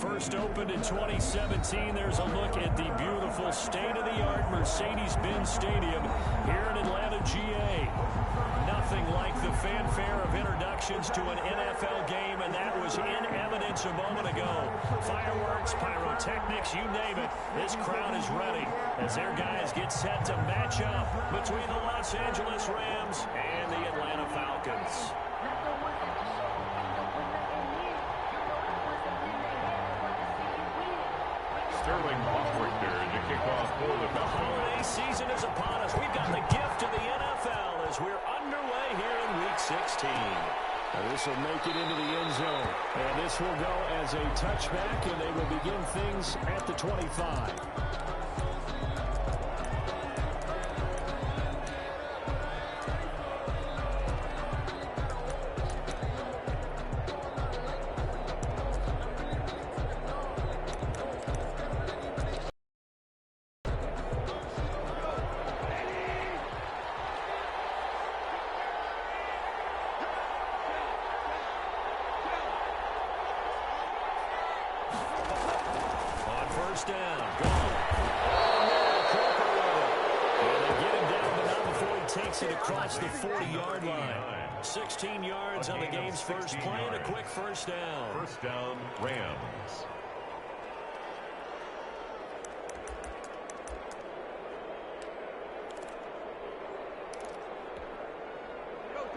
First opened in 2017. There's a look at the beautiful state-of-the-art Mercedes-Benz Stadium here in Atlanta, GA. Nothing like the fanfare of introductions to an NFL game, and that was in evidence a moment ago. Fireworks, pyrotechnics, you name it. This crowd is ready as their guys get set to match up between the Los Angeles Rams and the Atlanta Falcons. Sterling Buckwick there to kick off for the Falcons. The holiday season is upon us. We've got the gift of the NFL as we're underway here in Week 16. And this will make it into the end zone. And this will go as a touchback, and they will begin things at the 25. First down, gone. And they get him down, but not before he takes it across the 40-yard line. 16 yards on the game's first play and a quick first down. First down, Rams.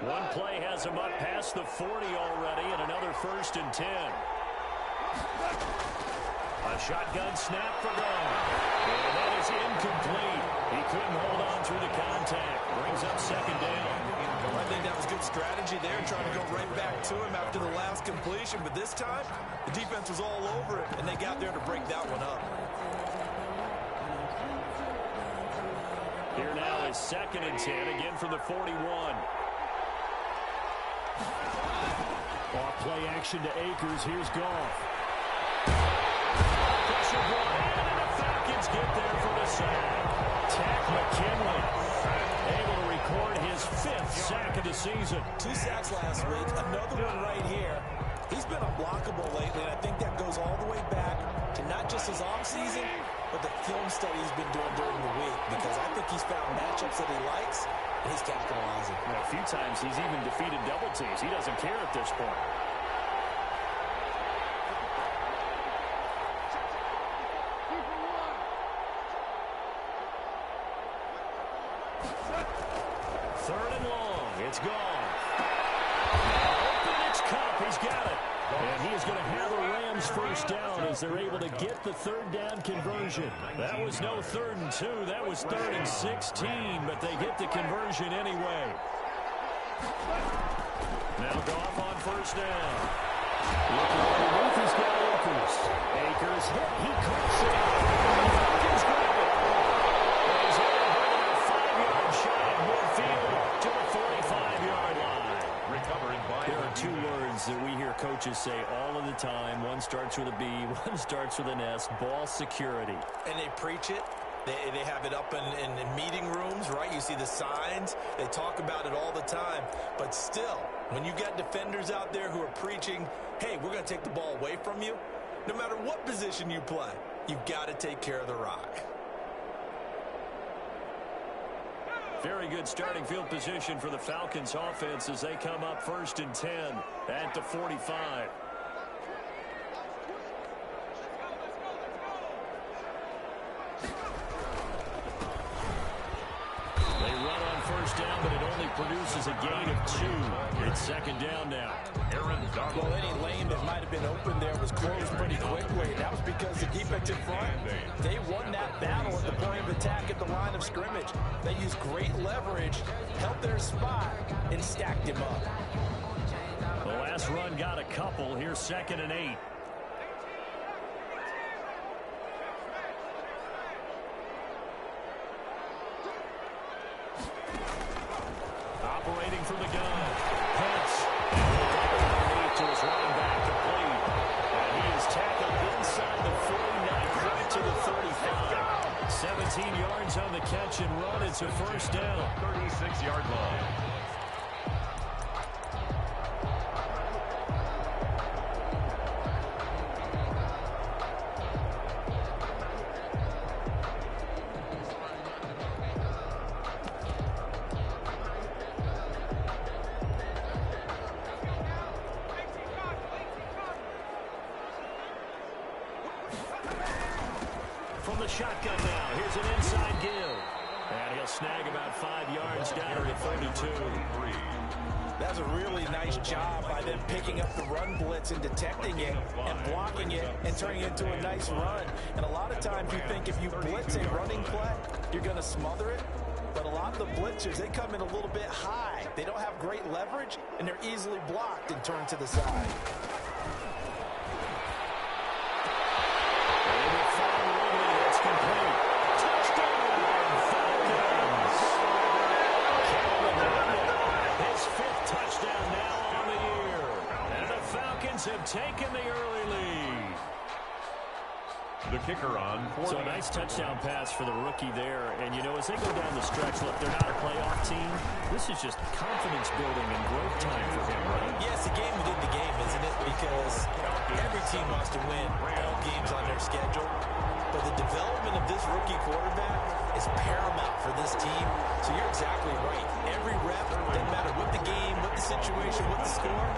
One play has him up past the 40 already, and another 1st and 10. A shotgun snap for Gone. And that is incomplete. He couldn't hold on through the contact. Brings up 2nd down. Well, I think that was good strategy there, trying to go right back to him after the last completion. But this time, the defense was all over it, and they got there to break that one up. Here now is 2nd and 10, again from the 41. Off play action to Akers. Here's Goff. Pressure brought in, and the Falcons get there for the sack. Tack McKinley able to record his 5th sack of the season. 2 sacks last week, another one right here. He's been unblockable lately, and I think that goes all the way back to not just his offseason, but the film study he's been doing during the week, because I think he's found matchups that he likes, and he's capitalizing. Well, a few times he's even defeated double teams. He doesn't care at this point. Third and long. It's gone. Open, it's Cup. He's got it. And he is going to have a Rams first down as they're able to get the 3rd down conversion. That was no 3rd and 2. That was 3rd and 16, but they get the conversion anyway. Now Goff on first down. Looking underneath, he's got Akers. Akers hit. He cuts it. Falcons grab it. He's able to bring it 5 yards shy of midfield to the 45-yard line. Recovered by There are 2 words that we hear coaches say all of the time. One starts with a B, one starts with an S. Ball security. And they preach it. They have it up in meeting rooms, right? You see the signs. They talk about it all the time. But still, when you got defenders out there who are preaching, hey, we're going to take the ball away from you, no matter what position you play, you've got to take care of the rock. Very good starting field position for the Falcons offense as they come up 1st and 10 at the 45. They run on first down, but it only produces a gain of 2. It's 2nd down now. Aaron Donald. Well, any lane that might have been open there was closed pretty quickly. That was because the defensive front, they won that battle at the point of attack at the line of scrimmage. They used great leverage, held their spot, and stacked him up. The last run got a couple. Here's 2nd and 8. Operating from the gun. Pence. Underneath to his running back, complete. And he is tackled inside the 49, right to the 35. 17 yards on the catch and run. It's a first down. 36-yard line. from the shotgun now. Here's an inside give. And he'll snag about 5 yards down to 32. That's a really nice job by them picking up the run blitz and detecting it and blocking it and turning it into a nice run. And a lot of times you think if you blitz a running play, you're going to smother it. But a lot of the blitzers, they come in a little bit high. They don't have great leverage, and they're easily blocked and turned to the side. It's complete. His 5th touchdown now on the year. And the Falcons have taken the early lead. The kicker on 40. So a nice touchdown pass for the rookie there. And, you know, as they go down the stretch, look, they're not a playoff team. This is just confidence building and growth time for him, right? Yeah, it's a game within the game, isn't it? Because every team wants to win all games on their schedule. But the development of this rookie quarterback is paramount for this team. So you're exactly right. Every rep, doesn't matter what the game, what the situation, what the score,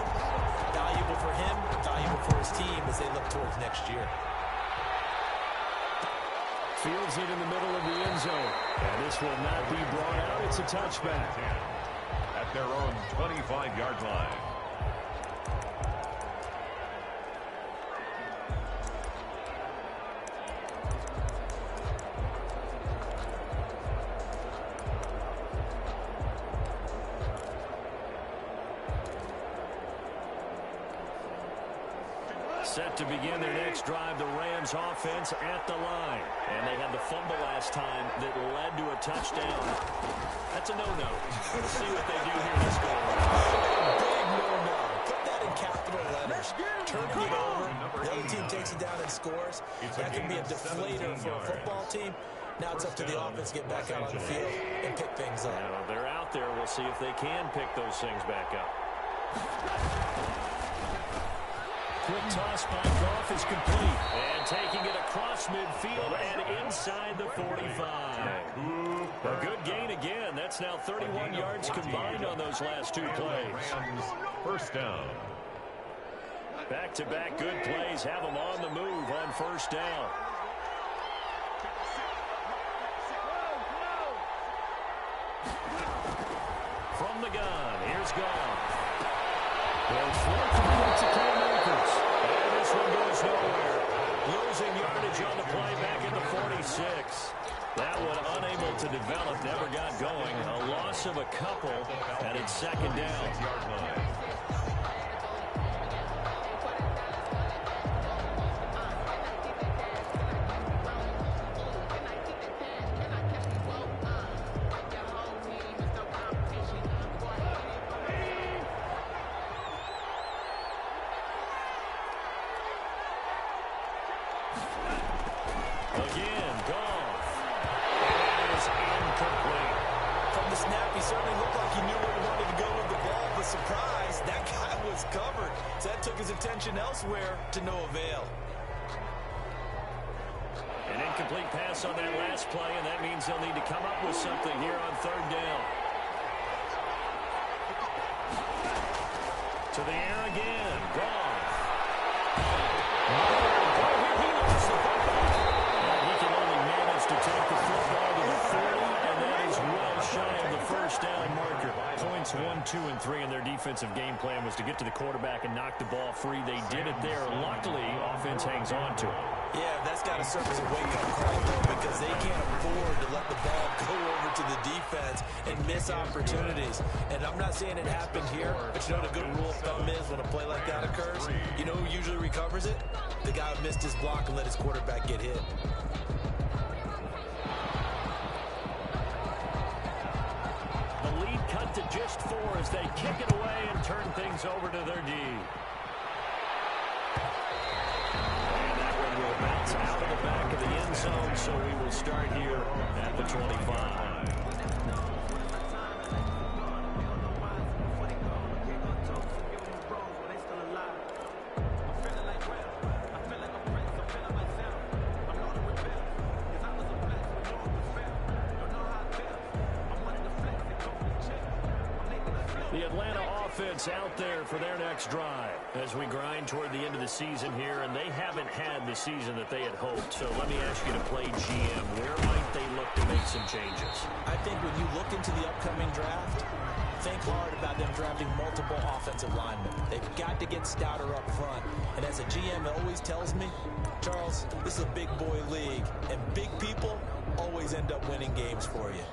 valuable for him, valuable for his team as they look towards next year. Fields it in the middle of the end zone. And this will not be brought out. It's a touchback. At their own 25-yard line. Set to begin their next drive, the Rams offense at the line. And they had the fumble last time that led to a touchdown. That's a no-no. We'll see what they do here this go around. Big no-no. Put that in capital letters. Turning it over. The other team takes it down and scores. That can be a deflator for a football team. Now it's up to the offense to get back out on the field and pick things up. Now, they're out there. We'll see if they can pick those things back up. Quick toss by Goff is complete. And taking it across midfield and inside the 45. A good gain again. That's now 31 yards combined on those last 2 plays. First down. Back-to-back good plays have them on the move on first down. From the gun, here's Goff. There's 4 complete to playmakers. And this one goes nowhere. Losing yardage on the play back at the 46. That one unable to develop, never got going. A loss of a couple, and it's second down. Again, Goff. It is incomplete. From the snap, he certainly looked like he knew where he wanted to go with the ball, but surprise, that guy was covered. So that took his attention elsewhere to no avail. An incomplete pass on that last play, and that means they'll need to come up with something here on third down. To the air again, Goff. He lost the football. And he can only manage to take the football to the 40, and that is well shy of the first down marker. Points 1, 2, and 3 in their defensive game plan was to get to the quarterback and knock the ball free. They did it there. Luckily, offense hangs on to it. Yeah, that's got to serve as a wake-up call, though, because they can't afford to let the ball go over to the defense and miss opportunities. And I'm not saying it happened here, but you know what a good rule of thumb is when a play like that occurs? You know who usually recovers it? The guy who missed his block and let his quarterback get hit. The lead cut to just 4 as they kick it away and turn things over to their D. Will bounce out of the back of the end zone, so we will start here at the 25. The Atlanta offense out there for their next drive. As we grind toward the end of the season here, and they haven't had the season that they had hoped. So let me ask you to play GM. Where might they look to make some changes? I think when you look into the upcoming draft, think hard about them drafting multiple offensive linemen. They've got to get stouter up front. And as a GM, it always tells me, Charles, this is a big boy league, and big people always end up winning games for you.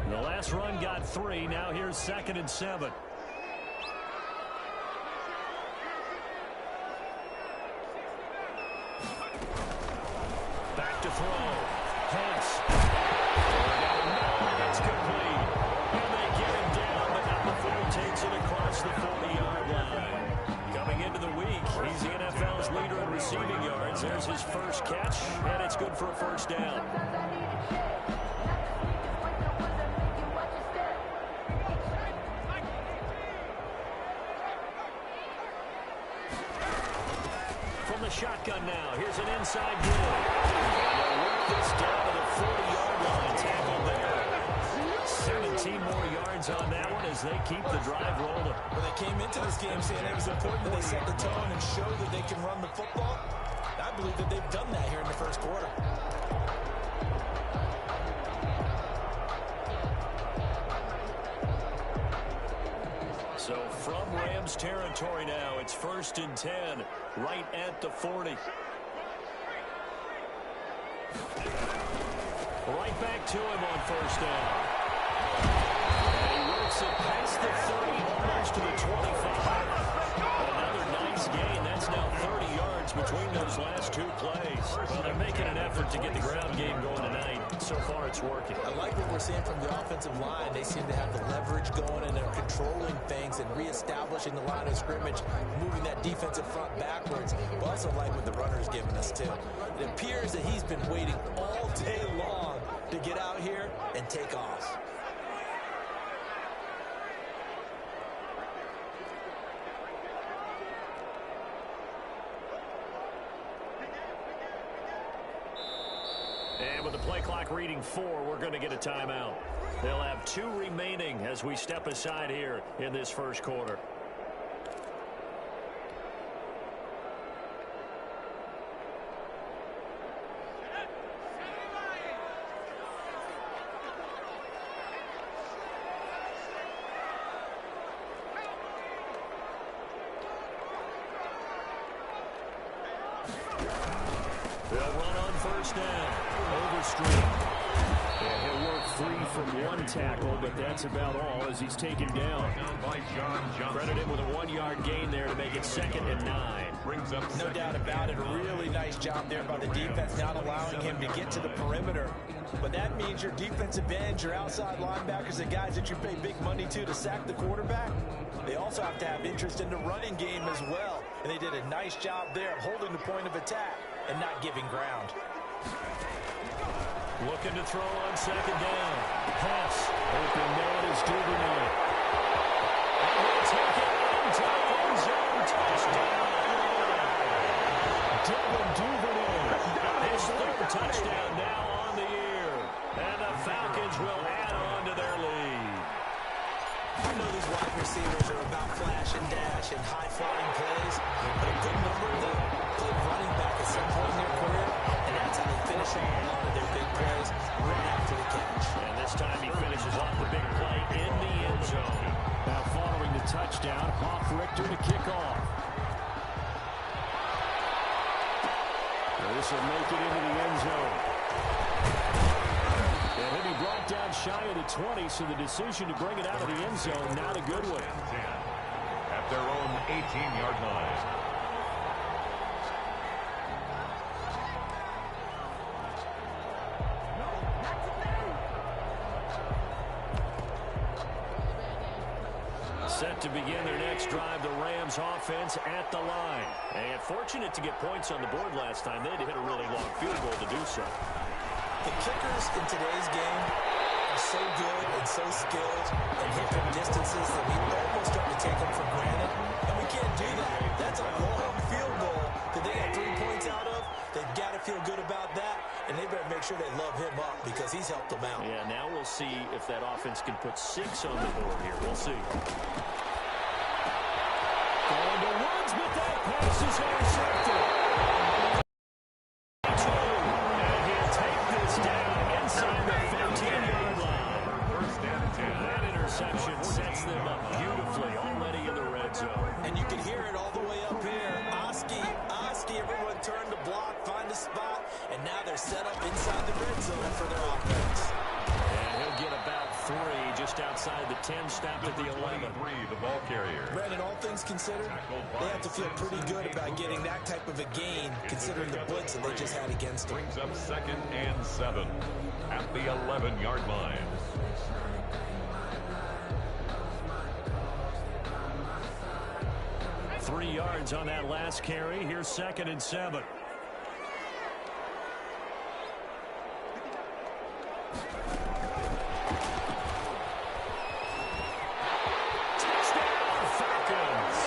The last run got 3. Now here's 2nd and 7. Back to throw. Pass. That's complete. And they get him down, but not before he takes it across the 40-yard line. Coming into the week, he's the NFL's leader in receiving yards. There's his first catch, and it's good for a first down. From the shotgun now, here's an inside give. They'll work this down to the 40-yard line. Tackle there. 17 more yards on that one as they keep the drive rolling. When they came into this game saying it was important that they set the tone and show that they can run the football, I believe that they've done that here in the first quarter. So from Rams territory now, it's 1st and 10, right at the 40. Right back to him on first down. And he works it past the 30, almost to the 25. Another nice gain. That's now 30 yards between those last 2 plays. Well, they're making an effort to get the ground game going tonight. So far, it's working. I like what we're seeing from the offensive line. They seem to have the leverage going, and they're controlling things and reestablishing the line of scrimmage, moving that defensive front backwards. But also like what the runner's giving us, too. It appears that he's been waiting all day long to get out here and take off. And with the play clock reading 4, we're going to get a timeout. They'll have 2 remaining as we step aside here in this first quarter. They'll run on first down. Overstreet. Yeah, he'll work free from 1 tackle, but that's about all as he's taken down. Credit him with a 1-yard gain there to make it 2nd and 9. No doubt about it. A really nice job there by the defense, not allowing him to get to the perimeter. But that means your defensive ends, your outside linebackers, the guys that you pay big money to sack the quarterback, they also have to have interest in the running game as well. And they did a nice job there of holding the point of attack and not giving ground. Looking to throw on 2nd down. Pass. Open man is Duvernay. And he'll take it inside the zone. Touchdown. Devin Duvernay. His 3rd touchdown now on the year. And the Falcons will add on to their lead. I know these wide receivers are about flash and dash and high-flying plays, but a good number of them played running back at some point in their career, and that's how they finish off a lot of their big plays right after the catch. And this time he finishes off the big play in the end zone. Now following the touchdown, Hoff-Richter to kick off. Well, this will make it into the end zone. And he'll be brought down shy of the 20, so the decision to bring it out of the end zone, not a good one. At their own 18-yard line. Set to begin their next drive, the Rams offense at the line. And fortunate to get points on the board last time. They had to hit a really long field goal to do so. The kickers in today's game are so good and so skilled and hit from distances that we almost start to take them for granted. And we can't do that. That's a long field goal that they got 3 points out of. They've got to feel good about that, and they better make sure they love him up because he's helped them out. Yeah, now we'll see if that offense can put 6 on the board here. We'll see. Going to Woods, but that pass is intercepted. And he'll take this down inside the 15-yard line. First and 10. That interception sets them up beautifully already in the red zone. And you can hear it all the way up here. Oski, everyone turned to block, find a spot, and now they're set up inside the red zone for their offense. And he'll get about 3 just outside the 10, stopped at the 11. 23, the ball carrier. Brandon, all things considered, they have to feel pretty good about getting that type of a gain considering the blitz that they just had against them. Brings up 2nd and 7 at the 11-yard line. Three yards on that last carry. Here's 2nd and 7. Touchdown, Falcons.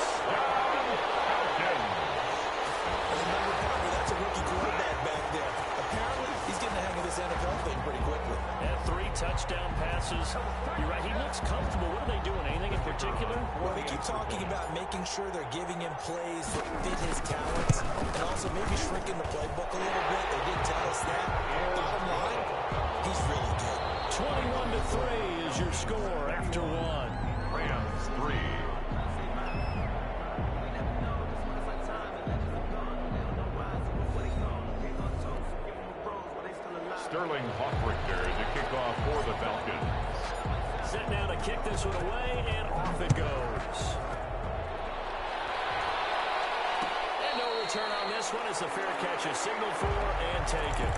Remember, Parker, that's a rookie quarterback back there. Apparently, he's getting the hang of this NFL thing pretty quickly. And 3 touchdown passes. You're right, he looks comfortable. What are they doing? Anything in particular? Well, they keep talking about making sure they're giving him plays that fit his talents and also maybe shrinking the playbook a little bit. They did tell us that. Bottom line, he's really good. 21-3 is your score after 1. Rams 3. Sterling Hoffrichter to kick off for the Falcons. Set now to kick this one away, and off it goes. And no return on this one. It's a fair catch, a signal for, and take it.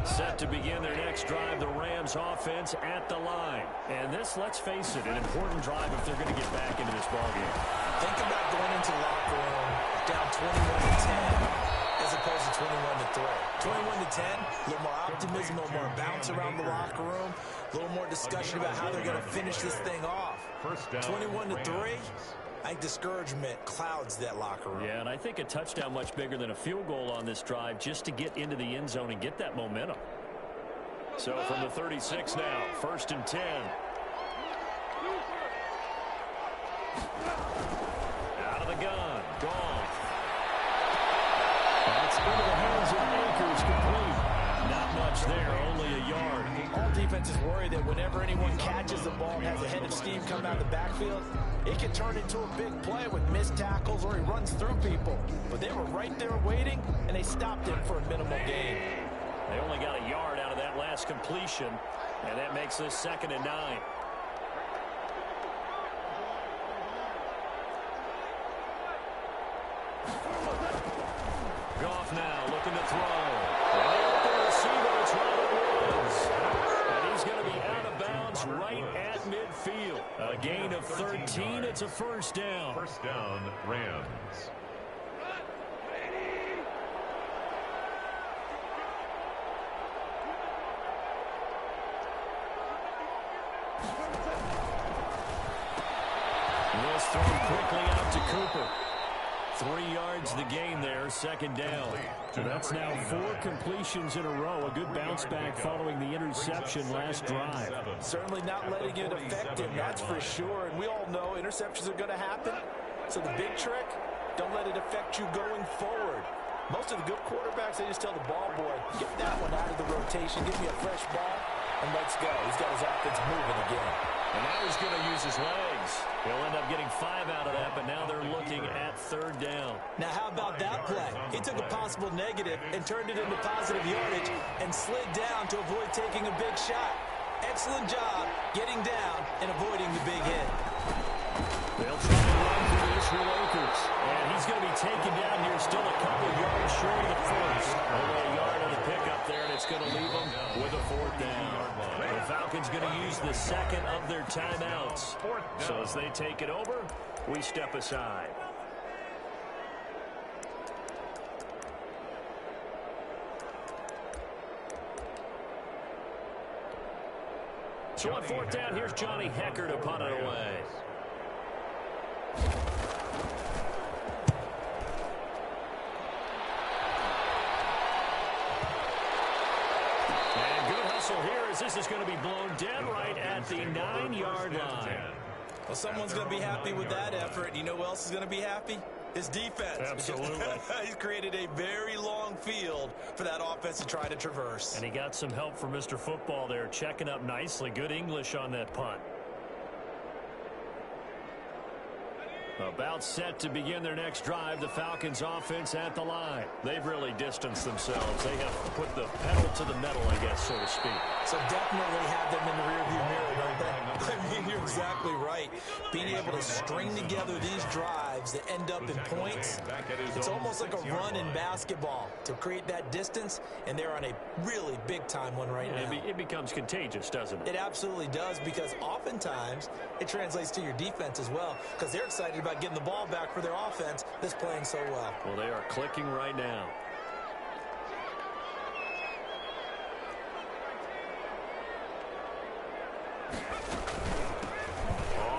Set to begin their next drive, the Rams offense at the line. And this, let's face it, an important drive if they're going to get back into this ballgame. Think about going into the locker room down 21-10 as opposed to 21-3. 21-10, a little more optimism, a little more bounce around the locker room, a little more discussion about how they're going to finish this thing off. 21-3. I think discouragement clouds that locker room. Yeah, and I think a touchdown much bigger than a field goal on this drive just to get into the end zone and get that momentum. So from the 36 now, 1st and 10. Out of the gun, gone. That's into the hands of Akers, complete. Not much there, only a yard. All defenses worry that whenever anyone catches the ball and has a head of steam come out of the backfield, it can turn into a big play with missed tackles or he runs through people. But they were right there waiting, and they stopped him for a minimal gain. They only got a yard out of that last completion, and that makes this 2nd and 9. Goff now looking to throw. And the open receiver, it's Robert Woods. And he's going to be out of bounds right at midfield. A gain of 13. It's a 1st down. 1st down, Rams. This thrown quickly out to Cooper. 3 yards the gain there, 2nd down. So that's now 4 completions in a row. A good bounce back following the interception last drive. Certainly not letting it affect him, that's for sure. And we all know interceptions are going to happen. So the big trick, don't let it affect you going forward. Most of the good quarterbacks, they just tell the ball boy, get that one out of the rotation, give me a fresh ball, and let's go. He's got his offense moving again. And now he's going to use his legs. He'll end up getting 5 out of that, but now they're looking at 3rd down. Now, how about that play? He took a possible negative and turned it into positive yardage and slid down to avoid taking a big shot. Excellent job getting down and avoiding the big hit. They'll try to run through this for Akers. And he's going to be taken down here, still a couple yards short of the 1st. Only a yard on the pickup there, and it's going to leave them with a 4th down. The Falcons going to use the 2nd of their timeouts. So as they take it over, we step aside. So on fourth down, here's Johnny Hecker to punt it away. And good hustle here as this is going to be blown dead right at the 9-yard line. Well, someone's going to be happy with that effort. You know who else is going to be happy? His defense. Absolutely. He's created a very long field for that offense to try to traverse. And he got some help from Mr. Football there, checking up nicely. Good English on that punt. About set to begin their next drive, the Falcons offense at the line. They've really distanced themselves. They have put the pedal to the metal, I guess, so to speak. So definitely have them in the rearview mirror, don't they? I mean, you're exactly right. Being able to string together these drives that end up in points, it's almost like a run in basketball to create that distance, and they're on a really big-time one right now. It becomes contagious, doesn't it? It absolutely does, because oftentimes it translates to your defense as well, because they're excited about getting the ball back for their offense that's playing so well. Well, they are clicking right now.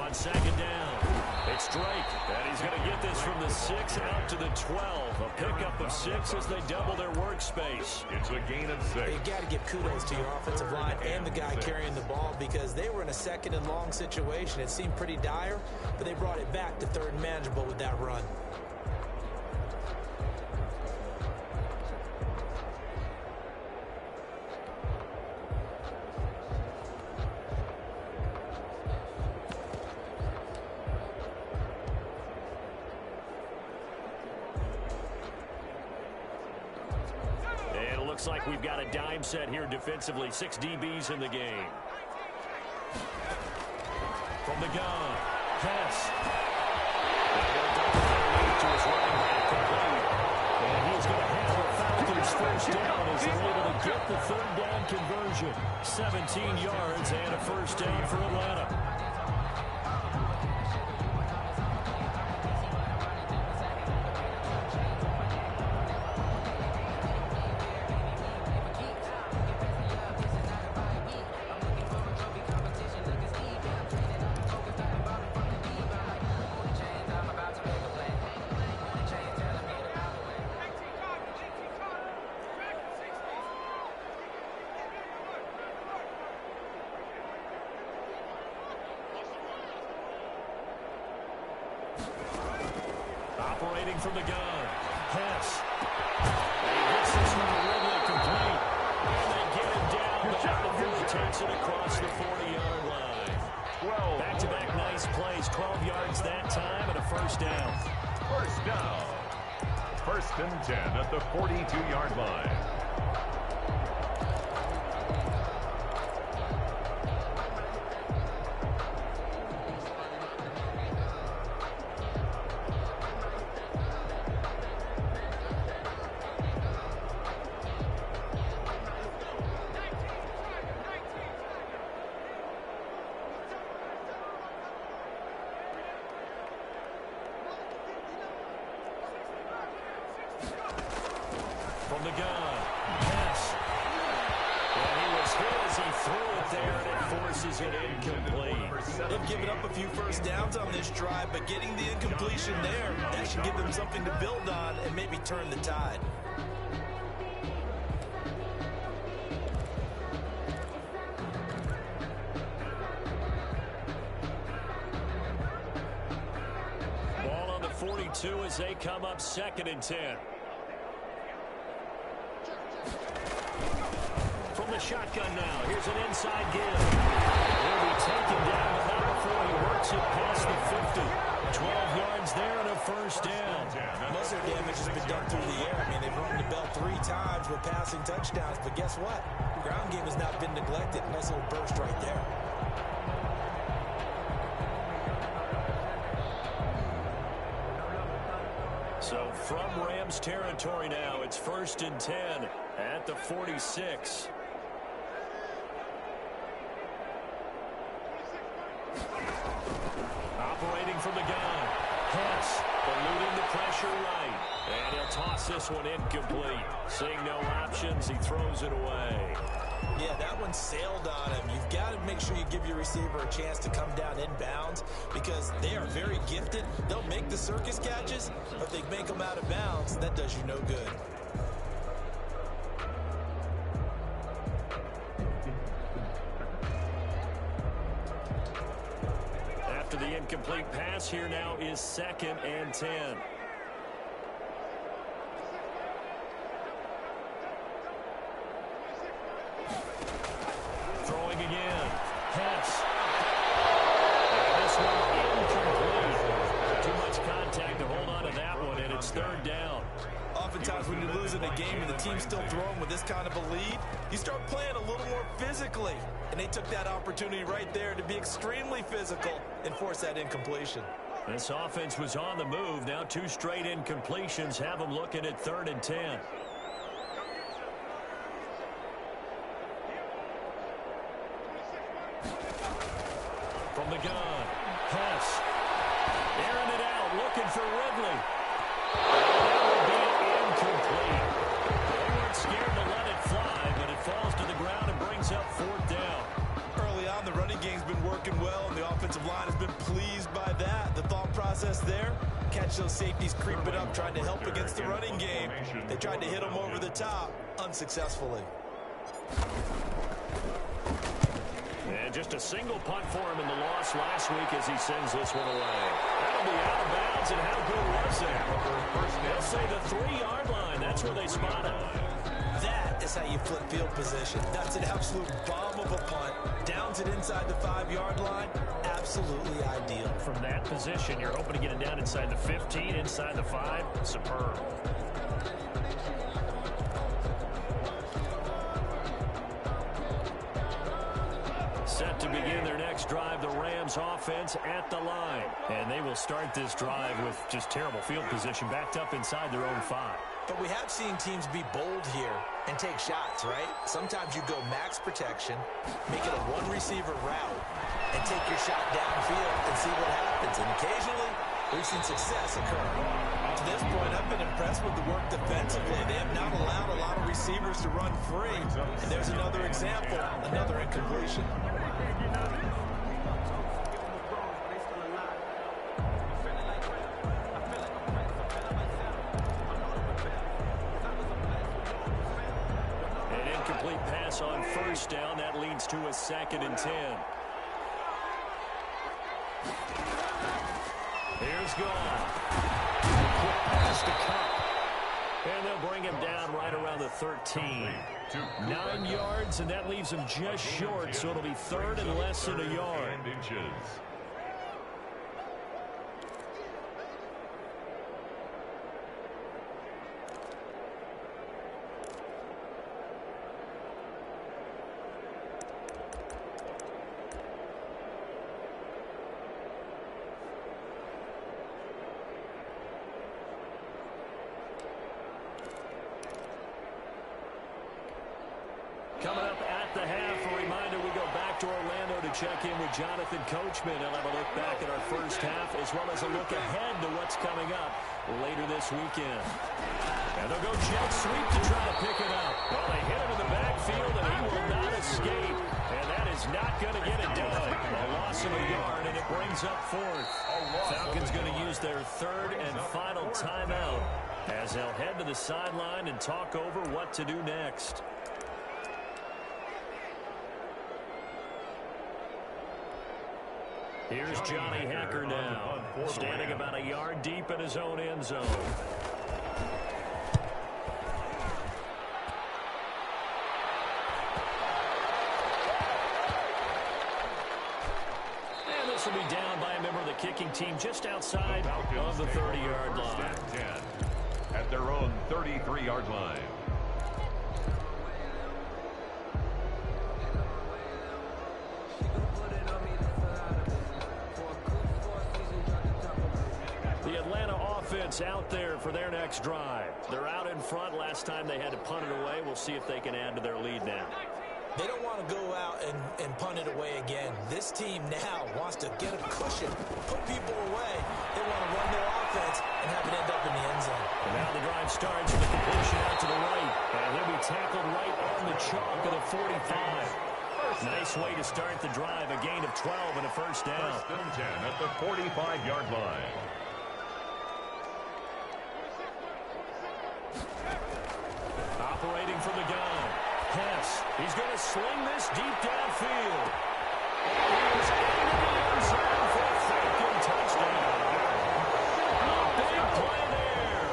On second down, it's Drake, and he's going to get this from the 6 out to the 12. A pickup of 6 as they double their workspace. It's a gain of 6. You got to give kudos to your offensive line and the guy carrying the ball, because they were in a second and long situation. It seemed pretty dire, but they brought it back to third and manageable with that run. Looks like we've got a dime set here defensively. 6 DBs in the game. From the gun, pass. To his running back, and he's going to have the Falcons first down as they're able to get the third down conversion. 17 yards and a first down for Atlanta. Operating from the gun. Pass. And he gets this one really complete. And they get him down. He takes it across the 40-yard line. Back-to-back nice plays. 12 yards that time and a first down. First down. First and 10 at the 42-yard line. From the gun. Pass. And he was hit as he threw it there, and it forces it incomplete. They've given up a few first downs on this drive, but getting the incompletion there, that should give them something to build on and maybe turn the tide. Ball on the 42 as they come up 2nd and 10. From the shotgun now, here's an inside give. He'll be taken down, but not before he works it past the 50. 12 yards there and a first down. Most of the damage has been done through the air. I mean, they've rung the bell 3 times with passing touchdowns, but guess what? The ground game has not been neglected. Nice little burst right there. So from Rams territory now, it's 1st and 10 at the 46. Operating from the gun. Pass. Eluding the pressure right. And he'll toss this one incomplete. Seeing no options, he throws it away. Yeah, that one sailed on him. You've got to make sure you give your receiver a chance to come down inbounds because they are very gifted. They'll make the circus catches, but they make them out of bounds. That does you no good. After the incomplete pass, here now is 2nd and 10. Throwing again. Pass. And this one incomplete. Too much contact to hold on to that one, and it's 3rd down. Oftentimes when you're losing a game and the team's still throwing with this kind of a lead, you start playing a little more physically. And they took that opportunity right there to be extremely physical and force that incompletion. This offense was on the move. Now 2 straight incompletions have them looking at 3rd and 10. From the gun. Pass. Airing it out. Looking for Ridley. That will be incomplete. They weren't scared to let it fly, but it falls to the ground and brings up 4th down. Early on, the running game's been working well, and the offensive line has been pleased by that. The thought process there, catch those safeties creeping up, trying to help against the running game. They tried to hit them over the top, unsuccessfully. And just a single punt for him in the loss last week as he sends this one away. That'll be out of bounds, and how good was that? They'll say the 3-yard line. That's where they spot it. That is how you flip field position. That's an absolute bomb of a punt. Downs it inside the 5-yard line. Absolutely ideal. From that position, you're hoping to get it down inside the 15, inside the 5. Superb. Set to begin their next drive, the Rams offense at the line. And they will start this drive with just terrible field position, backed up inside their own 5. But we have seen teams be bold here and take shots, right? Sometimes you go max protection, make it a 1-receiver route, and take your shot downfield and see what happens. And occasionally, we've seen success occur. To this point, I've been impressed with the work defensively. They have not allowed a lot of receivers to run free. And there's another example, another incompletion. On 1st down, that leads to a 2nd and 10. Here's Gone. Quick pass to Cup. And they'll bring him down right around the 13. 9 yards, and that leaves him just short, so it'll be 3rd and less than a yard. Coming up at the half, a reminder, we go back to Orlando to check in with Jonathan Coachman. He'll have a look back at our first half as well as a look ahead to what's coming up later this weekend. And they'll go jet sweep to try to pick it up. Well, they hit him in the backfield, and he will not escape. And that is not going to get it done. A loss of a yard, and it brings up 4th. Falcons going to use their 3rd and final timeout as they'll head to the sideline and talk over what to do next. Here's Johnny Hacker now, standing about a yard deep in his own end zone. And this will be down by a member of the kicking team just outside of the 30-yard line. At their own 33-yard line. Out there for their next drive. They're out in front. Last time they had to punt it away. We'll see if they can add to their lead now. They don't want to go out and punt it away again. This team now wants to get a cushion, put people away. They want to run their offense. defense and have it end up in the end zone. And now the drive starts with the completion out to the right. And he'll be tackled right on the chalk of the 45. Nice way to start the drive. A gain of 12 and a first down. First and 10 at the 45-yard line. Operating from the gun. Hess. He's going to sling this deep downfield. And he is into the end zone for a Falcon touchdown. A big play there.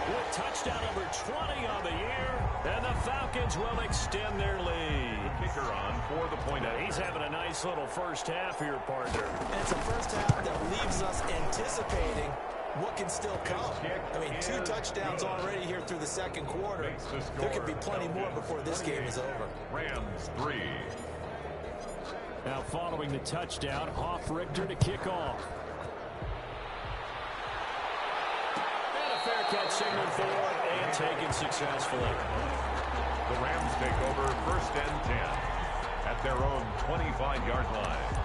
With touchdown number 20 on the year. And the Falcons will extend their lead. Kicker on for the point. Now he's having a nice little first half here, partner. And it's a first half that leaves us anticipating what can still come. I mean, 2 touchdowns already here through the second quarter. There could be plenty more before this game is over. Rams 3. Now following the touchdown, Hoff-Richter to kick off. And a fair catch signaled for and taken successfully. The Rams take over first and 10 at their own 25-yard line.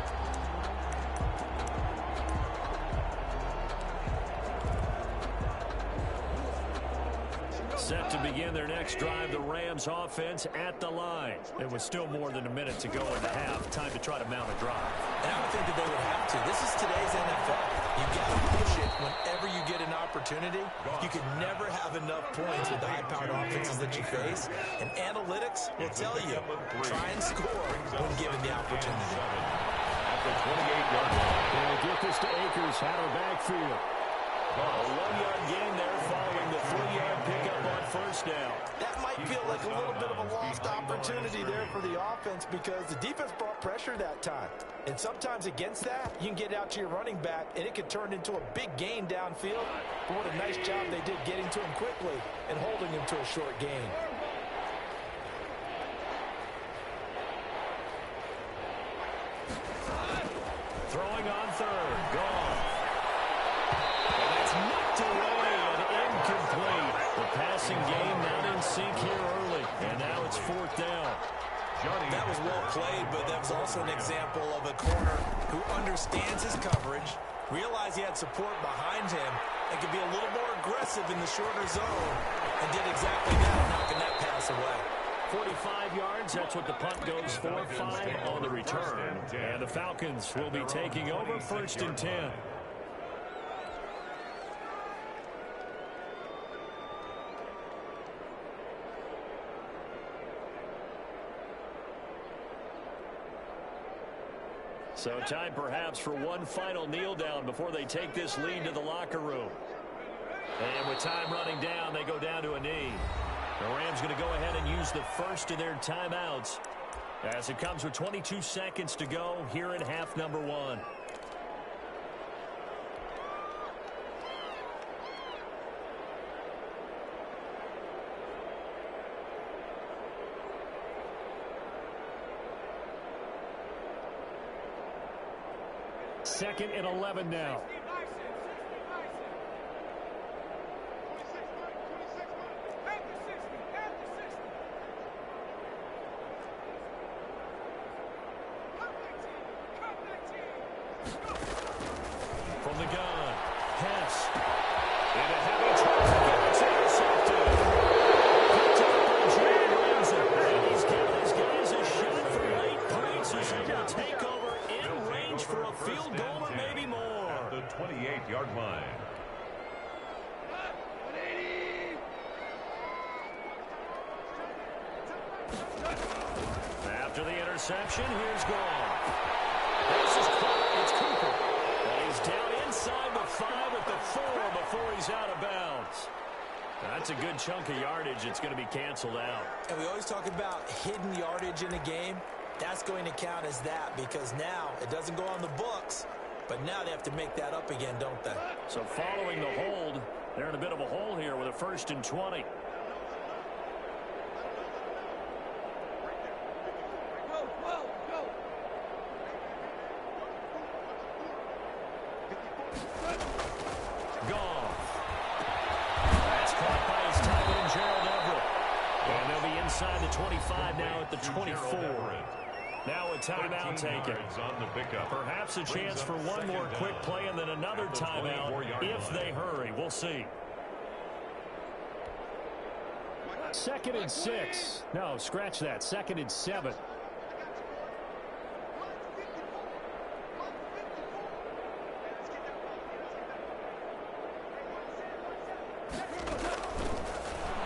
Set to begin their next drive, the Rams offense at the line. It was still more than a minute to go in the half. Time to try to mount a drive. And I don't think that they would have to. This is today's NFL. You got to push it whenever you get an opportunity. You can never have enough points with the high-powered offenses that you face. And analytics will tell you, try and score when given the opportunity. At the 28-yard line. They'll get this to Akers out of the backfield. A 1-yard gain there following the 3-yard pickup on first down. That might feel like a little bit of a lost opportunity there for the offense because the defense brought pressure that time. And sometimes against that, you can get out to your running back, and it could turn into a big gain downfield. But what a nice job they did getting to him quickly and holding him to a short gain. Throwing on third. Gone. And that's knocked away and incomplete. The passing game not in sync here early. And now it's fourth down. That was well played, but that was also an example of a corner who understands his coverage, realized he had support behind him, and could be a little more aggressive in the shorter zone, and did exactly that, knocking that pass away. 45 yards, that's what the punt goes for. 5 on the return. And the Falcons will be taking over first and 10. So time perhaps for one final kneel down before they take this lead to the locker room. And with time running down, they go down to a knee. The Rams going to go ahead and use the first of their timeouts as it comes with 22 seconds to go here in half number 1. Second and 11 now. From the gun, Hess. In a heavy traffic, it's intercepted. Picked up by Jared Ramsey. And he's given his guys a shot for late points. He's able to take over in range for a field goal or maybe more. At the 28-yard line. After the interception, here's Goff. This is Cooper. It's Cooper. And he's down inside the 5 at the 4 before he's out of bounds. That's a good chunk of yardage. It's going to be canceled out. And we always talk about hidden yardage in a game. That's going to count as that because now it doesn't go on the books, but now they have to make that up again, don't they? So following the hold, they're in a bit of a hole here with a first and 20. Inside the 25 now at the 24. Now a timeout taken. On the pickup. Perhaps a chance for one more quick play and then another timeout if they hurry. We'll see. 2nd and 6. No, scratch that. 2nd and 7.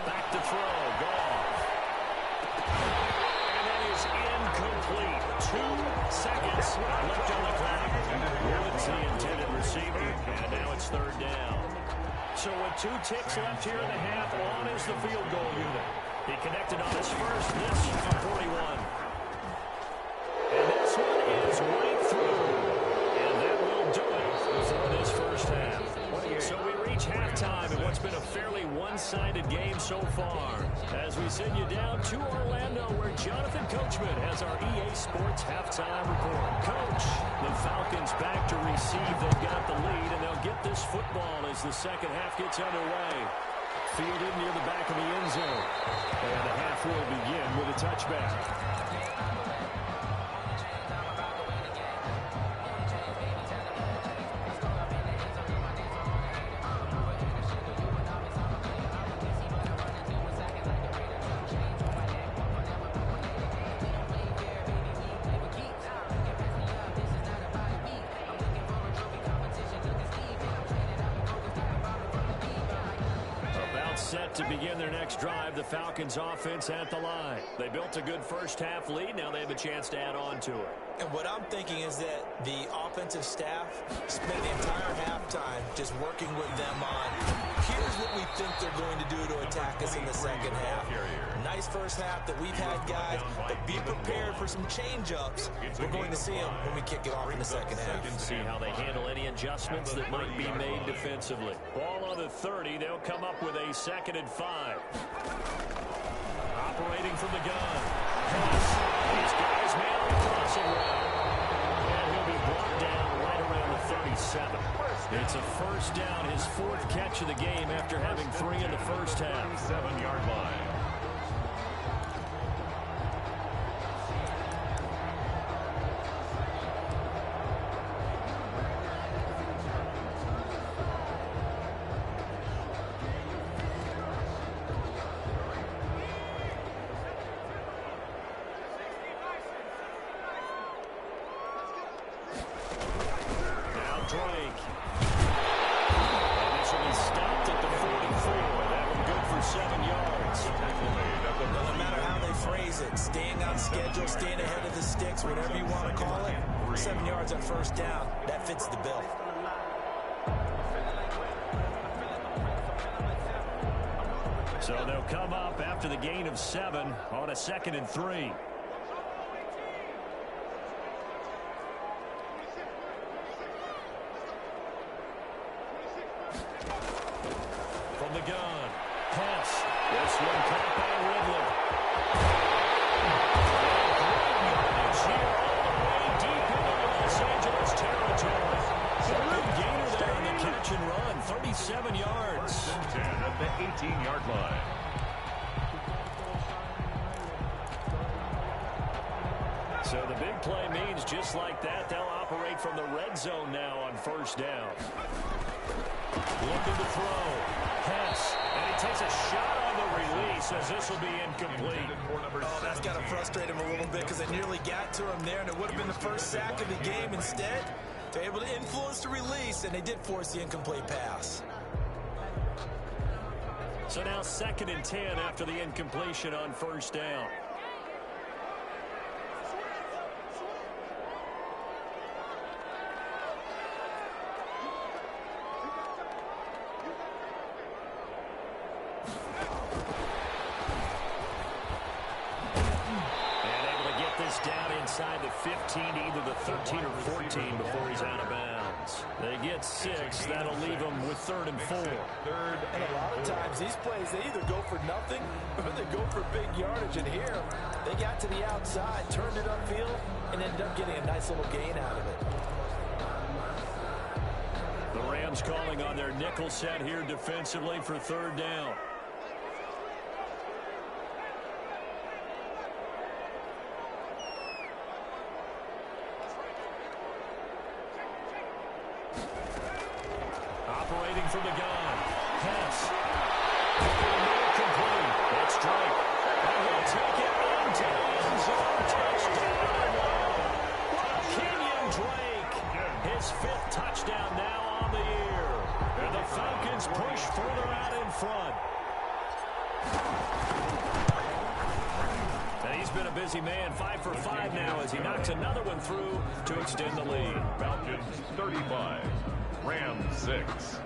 Back to throw. Gone. And that is incomplete. 2 seconds left on the clock. Woods the intended receiver. And now it's 3rd down. So with 2 ticks left here in the half, on is the field goal unit. He connected on his first, this from 41. And this one is right through. And that will do it for this first half. So we reach halftime in what's been a fairly one-sided game so far. As we send you down to Orlando, where Jonathan Coachman has our EA Sports halftime report. Coach, the Falcons back to receive. They've got the lead, and they'll get this football as the second half gets underway. Fielded near the back of the end zone. And the half will begin with a touchback. Set to begin their next drive, the Falcons offense at the line. They built a good first half lead. Now they have a chance to add on to it. And what I'm thinking is that the offensive staff spent the entire halftime just working with them on, here's what we think they're going to do to attack us in the second half. Nice first half that we've had, guys, but be prepared for some change-ups. We're going to see them when we kick it off in the second half. See how they handle any adjustments that might be made defensively. Ball on the 30. They'll come up with a 2nd and 5. Operating from the gun. These guys nail the crossing route. And he'll be brought down right around the 37. It's a first down, his 4th catch of the game after having 3 in the first half. 7-yard line. Staying on schedule, staying ahead of the sticks, whatever you want to call it. 7 yards on first down. That fits the bill. So they'll come up after the gain of 7 on a 2nd and 3. From the gun. Pass. This one caught by Ridley. Los Angeles territory. Good gainer there on the catch and run. 37 yards. 10 at the 18-yard line. So the big play means just like that, they'll operate from the red zone now on first down. Looking to throw. Pass. And he takes a shot on the release as this will be incomplete. Oh, that's got to frustrate him a little bit because they nearly got to him there, and it would have been the first sack of the game. Instead, they're able to influence the release, and they did force the incomplete pass. So now 2nd and 10 after the incompletion on first down. Down inside the 15, either the 13 or 14 before he's out of bounds. They get 6. That'll leave them with 3rd and 4. And a lot of times these plays, they either go for nothing or they go for big yardage. And here, they got to the outside, turned it upfield, and ended up getting a nice little gain out of it. The Rams calling on their nickel set here defensively for 3rd down. from the gun. Pass. Complete. It's Drake. And he'll take it into the end zone. Touchdown. Kenyon Drake. His 5th touchdown now on the year. And the Falcons push further out in front. And he's been a busy man, 5 for 5 now as he knocks another one through to extend the lead. Falcons 35, Rams 6.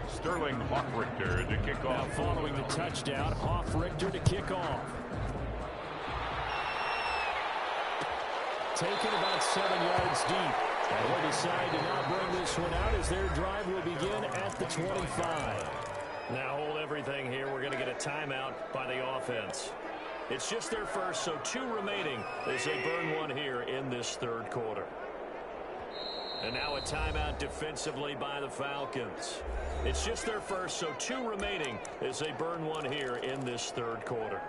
Sterling Hoffrichter to kick off. Now following the touchdown, Hoffrichter to kick off. Taken about 7 yards deep. And they decide to not bring this one out as their drive will begin at the 25. Now hold everything here. We're going to get a timeout by the offense. It's just their first, so 2 remaining as they burn one here in this 3rd quarter. And now a timeout defensively by the Falcons. It's just their first, so 2 remaining as they burn one here in this 3rd quarter.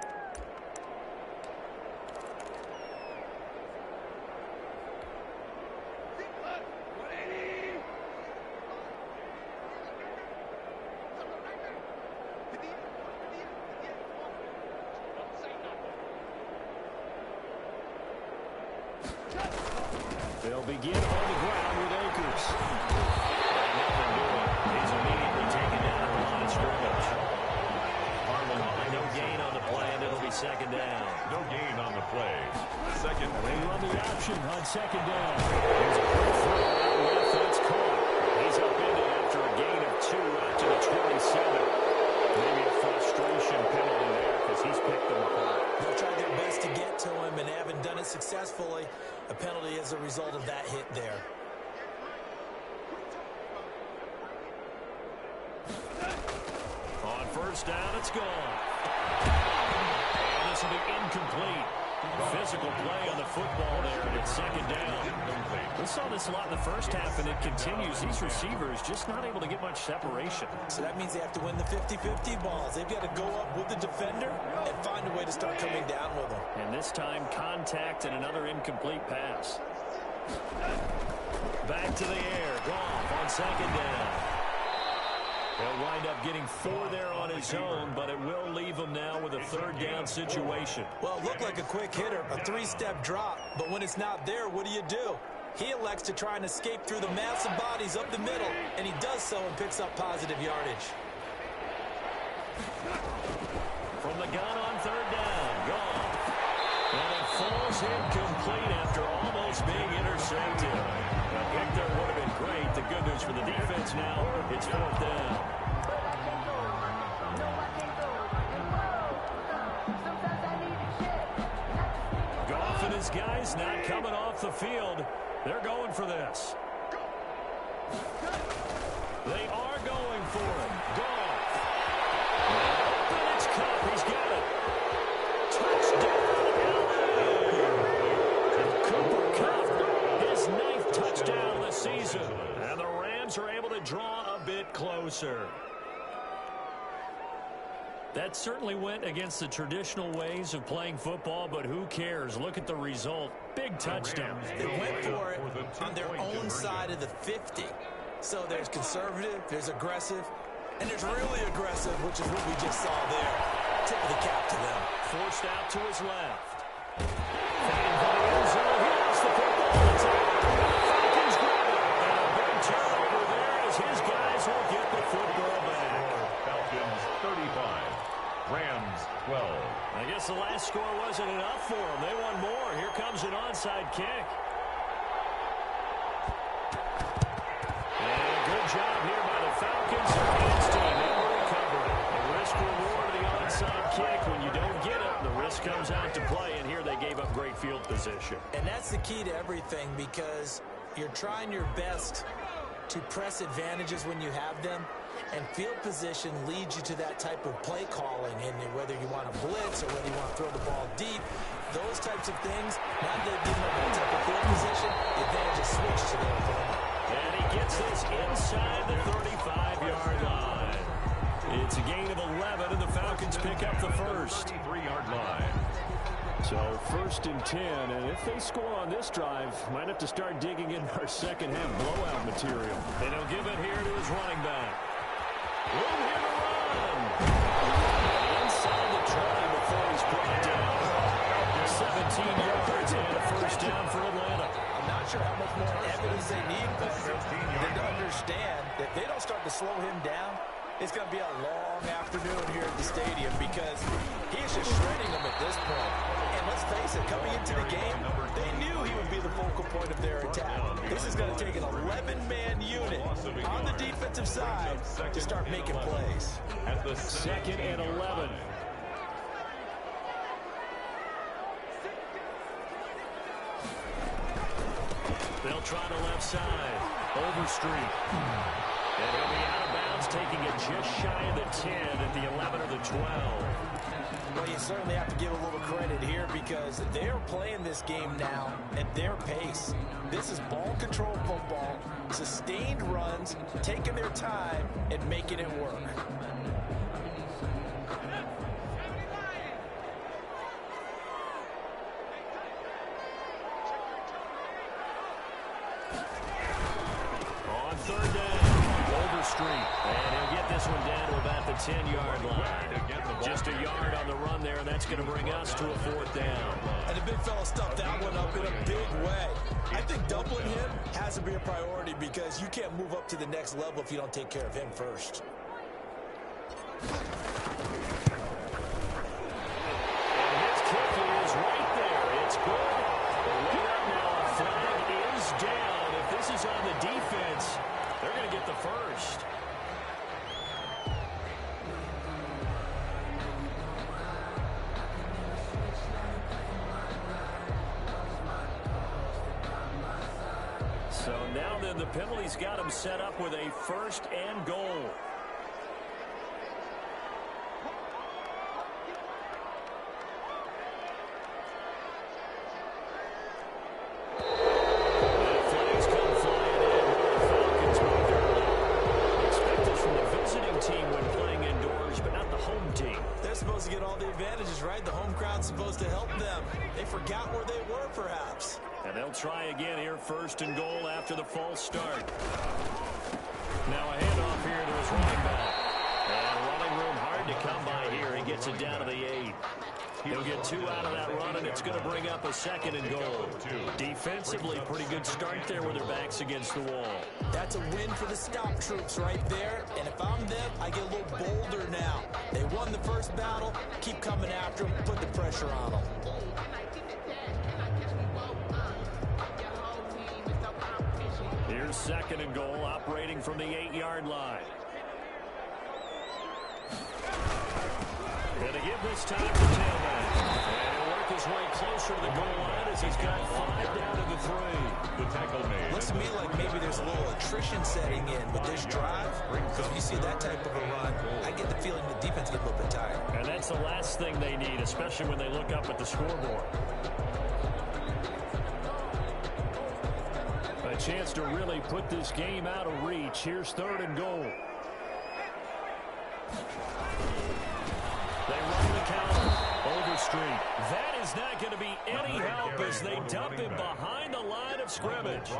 They'll begin on the ground with Akers. Nothing doing. He's immediately taken down at the line of scrimmage. Harlan, no gain on the play, and it'll be 2nd down. No gain on the play. 2nd. They run the option on 2nd down. Here's a quick throw out left, and it's caught. He's upended after a gain of 2 out to the 27. Maybe a frustration penalty there because he's picked them apart. They've tried their best to get to him and haven't done it successfully. A penalty as a result of that hit there. On 1st down, it's gone. And this will be incomplete. Physical play on the football there, and it's 2nd down. We saw this a lot in the first half, and it continues. These receivers just not able to get much separation. So that means they have to win the 50-50 balls. They've got to go up with the defender and find a way to start coming down with them. And this time, contact and another incomplete pass. Back to the air. Goff on 2nd down. He'll wind up getting 4 there on his own, but it will leave him now with a 3rd down situation. Well, it looked like a quick hitter, a 3-step drop, but when it's not there, what do? He elects to try and escape through the massive bodies up the middle, and he does so and picks up positive yardage. From the gun on 3rd down, Goff. And it falls incomplete after almost being intercepted. A pick there would have been great. The good news for the defense now, it's 4th down. Goff and his guys not coming off the field. They're going for this. They are going for it. Goff. And it's Cup. He's got it. Touchdown, LA. Cooper Kupp, his 9th touchdown of the season. And the Rams are able to draw a bit closer. That certainly went against the traditional ways of playing football, but who cares? Look at the result. Big touchdown. They went for it on their own side of the 50. So there's conservative, there's aggressive, and there's really aggressive, which is what we just saw there. Tip of the cap to them. Forced out to his left. Fading for the end zone. He lost the football. It's out. Falcons grab it. And a big turnover there as his guys will get the football back. Falcons 35, Rams 12. I guess the last score wasn't enough for them. They won more. Here comes an onside kick. And a good job here by the Falcons. It's to another recovery. The risk reward of the onside kick. When you don't get it, the risk comes out to play. And here they gave up great field position. And that's the key to everything, because you're trying your best to press advantages when you have them. And field position leads you to that type of play calling, and whether you want to blitz or whether you want to throw the ball deep, those types of things, now they've given them that type of field position, the advantage is switched to their opponent. And he gets this inside the 35-yard line. It's a gain of 11, and the Falcons pick up the first. 33-yard line. So 1st and 10, and if they score on this drive, might have to start digging into our second half blowout material. And he'll give it here to his running back. Room here to run. Inside the 20 before he's brought down. 17 yards and a first down for Atlanta. I'm not sure how much more evidence they need than to understand that if they don't start to slow him down, it's going to be a long afternoon here at the stadium because he is just shredding them at this point. And let's face it, coming into the game, they knew he would be the focal point of their attack. This is going to take an 11-man unit on the defensive side to start making plays. At the 2nd and 11. They'll try the left side. Overstreet. And he'll be out of bounds, taking it just shy of the 10 at the 11 or the 12. Well, you certainly have to give a little credit here because they're playing this game now at their pace. This is ball control football, sustained runs, taking their time and making it work. On 3rd down, Overstreet. And he'll get this one down to about the 10-yard line. Just a yard on the run there, and that's going to bring us to a 4th down. And the big fella stuffed that one up in a big way. I think doubling him has to be a priority because you can't move up to the next level if you don't take care of him first. And his kick is right there. It's good. Right now, a flag is down. If this is on the defense, they're going to get the first. So now then the penalty's got him set up with a 1st and goal. To get all the advantages, right? The home crowd's supposed to help them. They forgot where they were, perhaps. And they'll try again here, 1st and goal after the false start. Now a handoff here to his running back. And running room hard to come by here. He gets it down to the 8. He'll get 2 out of that run, and it's going to bring up a 2nd and goal. Defensively, pretty good start there with their backs against the wall. That's a win for the stop troops right there. And if I'm them, I get a little bolder now. They won the first battle. Keep coming after them. Put the pressure on them. Here's 2nd and goal, operating from the 8-yard line. And to give this time to tailback. And he'll work his way closer to the goal line as he's got 5 down to the 3. The tackle made. Looks to me like maybe there's a little attrition setting in with this drive. Because when you see that type of a run, I get the feeling the defense gets a little bit tired. And that's the last thing they need, especially when they look up at the scoreboard. A chance to really put this game out of reach. Here's 3rd and goal. They run the counter. Overstreet. That is not going to be any help as they dump him behind the line of scrimmage.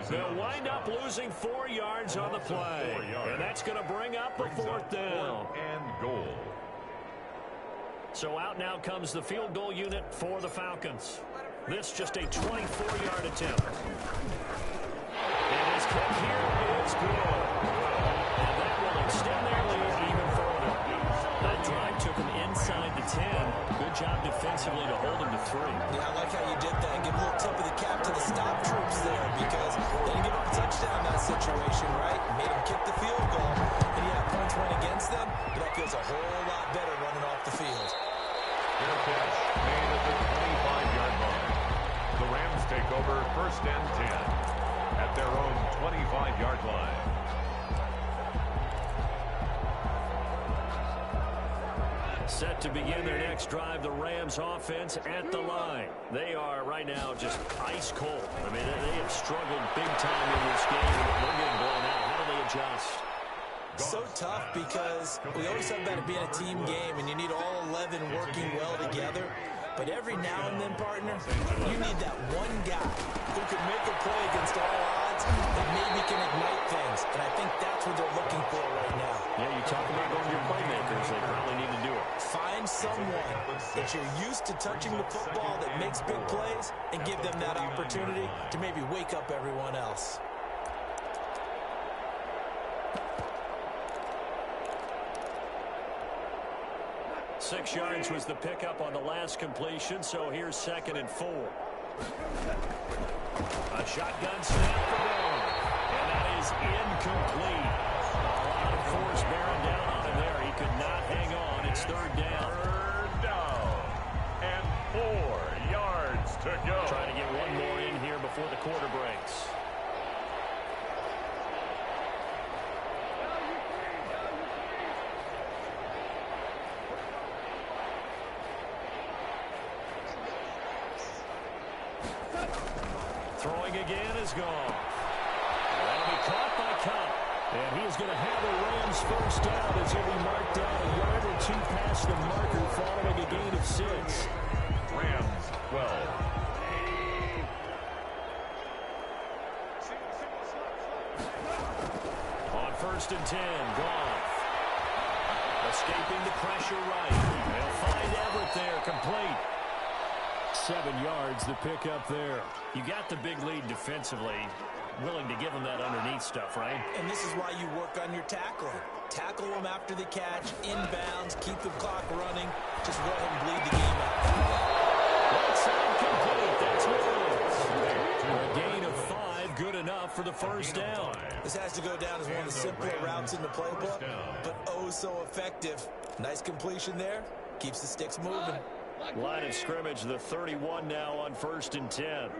They'll wind up losing 4 yards on the play. And that's going to bring up a 4th down. And goal. So out now comes the field goal unit for the Falcons. This just a 24-yard attempt. And his kick here is good. And that will extend their lead even further. That drive took him inside the 10. Good job defensively to hold him to 3. Yeah, I like how you did that. Give a little tip of the cap to the stop troops there because they didn't give up a touchdown in that situation, right? Made them kick the field goal. And yeah, points went against them, but that feels a whole lot better running off the field. Fair catch made at the 25-yard line. The Rams take over 1st and 10 at their own 25-yard line. Set to begin their next drive, the Rams offense at the line. They are right now just ice cold. I mean, they have struggled big time in this game. They're getting blown out. How do they adjust? So tough because we always talk about it being a team game and you need all 11 working well together. But every now and then, partner, you need that one guy who can make a play against all odds that maybe can ignite things. things, and I think that's what they're looking for right now. Yeah, you talk about going to your playmakers. They probably need to do it. Find someone that you're used to touching the football that makes big plays and give them that opportunity to maybe wake up everyone else. Six yards was the pickup on the last completion, so here's 2nd and 4. A shotgun snap for Brown, and that is incomplete. A lot of force bearing down on him there. He could not hang on. It's 3rd down. 3rd down and 4 yards to go. Trying to get one more in here before the quarter breaks. Throwing again is gone. That'll be caught by Cup. And he's going to have the Rams first down as he'll be marked down a yard or 2 past the marker following a gain of 6. Rams 12. On 1st and 10, Goff. Escaping the pressure right. They'll find Everett there, complete. 7 yards, the pickup there. You got the big lead defensively. Willing to give them that underneath stuff, right? And this is why you work on your tackling. Tackle them after the catch, inbounds, keep the clock running. Just go ahead and bleed the game out. Right side complete. That's what it is. A gain of 5, good enough for the first down. This has to go down as one of the simpler routes in the playbook, but oh so effective. Nice completion there. Keeps the sticks moving. Line of scrimmage, the 31 now on 1st and 10.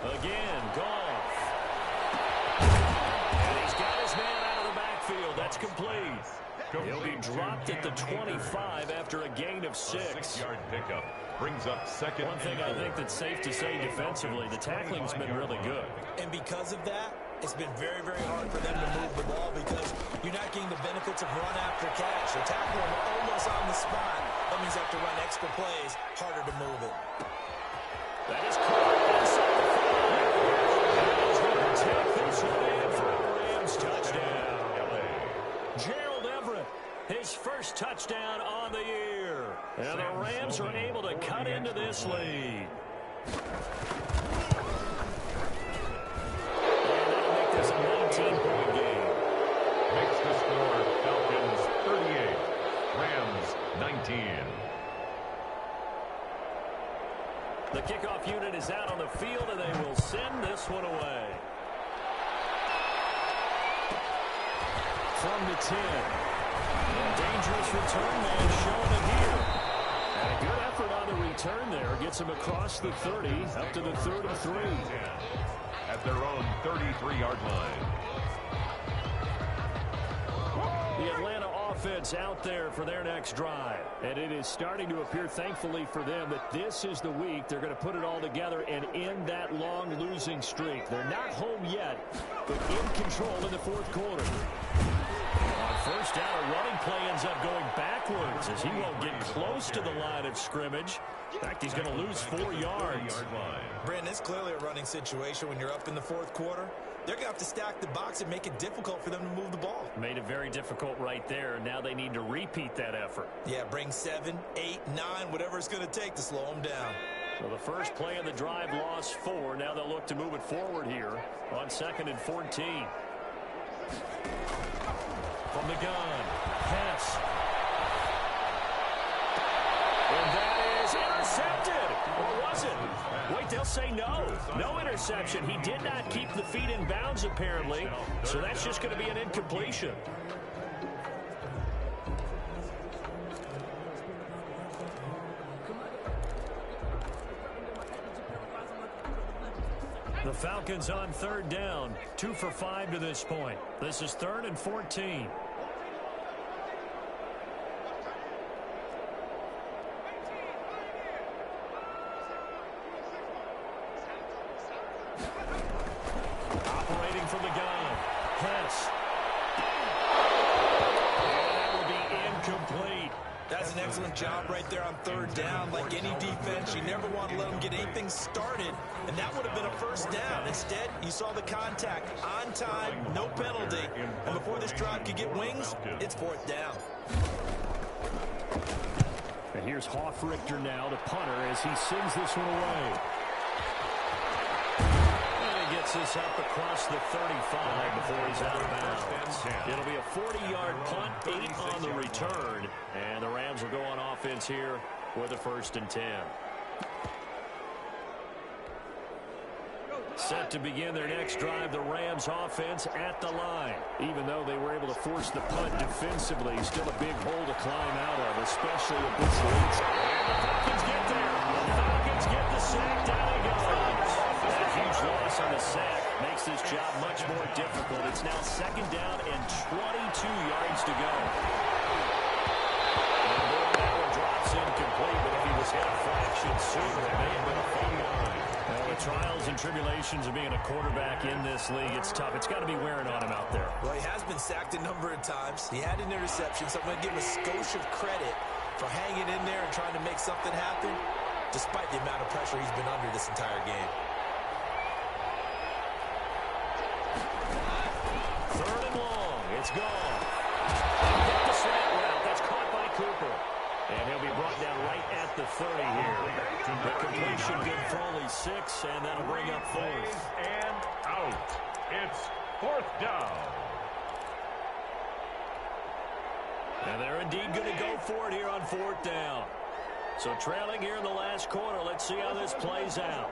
Again, Goff. And he's got his man out of the backfield. That's complete. He'll be dropped at the 25 after a gain of 6. 6-yard pickup brings up 2nd. One thing I think that's safe to say defensively, the tackling's been really good. And because of that, it's been very, very hard for them to move the ball because you're not getting the benefits of run after catch. They're tackling them almost on the spot. That means they have to run extra plays, harder to move it. That is caught inside the 5. And he's going to take this one in for a Rams touchdown. Gerald Everett, his first touchdown on the year. And the Rams are able to cut into this lead. It's a 19-point game. Makes the score Falcons 38, Rams 19. The kickoff unit is out on the field, and they will send this one away. From the 10. A dangerous return man showing it here. And a good effort on the return there. Gets him across the 30, up to the 33. At their own 33-yard line. The Atlanta offense out there for their next drive. And it is starting to appear, thankfully for them, that this is the week they're going to put it all together and end that long losing streak. They're not home yet, but in control in the 4th quarter. On 1st down, a running play ends up going backwards as he won't get close to the line of scrimmage. In fact, he's going to lose 4 yards. Brandon, it's clearly a running situation when you're up in the 4th quarter. They're going to have to stack the box and make it difficult for them to move the ball. Made it very difficult right there. Now they need to repeat that effort. Yeah, bring 7, 8, 9, whatever it's going to take to slow them down. So the first play of the drive lost 4. Now they'll look to move it forward here on 2nd and 14. From the gun, Hess. And that is intercepted. Or was it? Wait, they'll say no. No interception. He did not keep the feet in bounds, apparently. So that's just going to be an incompletion. The Falcons on 3rd down, 2 for 5 to this point. This is 3rd and 14. Operating from the gun, Hess. And that will be incomplete. That's an excellent job right there on third down. Like any defense, you never want to let them get anything started, and that would have been a first down. Instead, you saw the contact on time, no penalty, and before this drive could get wings, it's fourth down. And here's Hoffrichter now, the punter, as he sends this one away. Gets this up across the 35 before he's out of bounds. It'll be a 40-yard punt, 8 on the return, and the Rams will go on offense here with a 1st and 10. Set to begin their next drive, the Rams offense at the line. Even though they were able to force the punt defensively, still a big hole to climb out of, especially at this lead. And the Falcons get there. The Falcons get the sack. Down he goes. That huge loss on the sack makes this job much more difficult. It's now 2nd down and 22 yards to go. And boy, that one drops incomplete, but if he was hit a fraction sooner, it may have been a fun line. Well, the trials and tribulations of being a quarterback in this league, it's tough. It's got to be wearing on him out there. Well, he has been sacked a number of times. He had an interception, so I'm going to give him a skosh of credit for hanging in there and trying to make something happen, despite the amount of pressure he's been under this entire game. 3rd and long. It's gone. Get the slant route. That's caught by Cooper. And he'll be brought down right at the 30 here. The completion good for only 6, and that'll bring up 4th. And out. It's 4th down. And they're indeed going to go for it here on 4th down. So trailing here in the last quarter. Let's see how this plays out.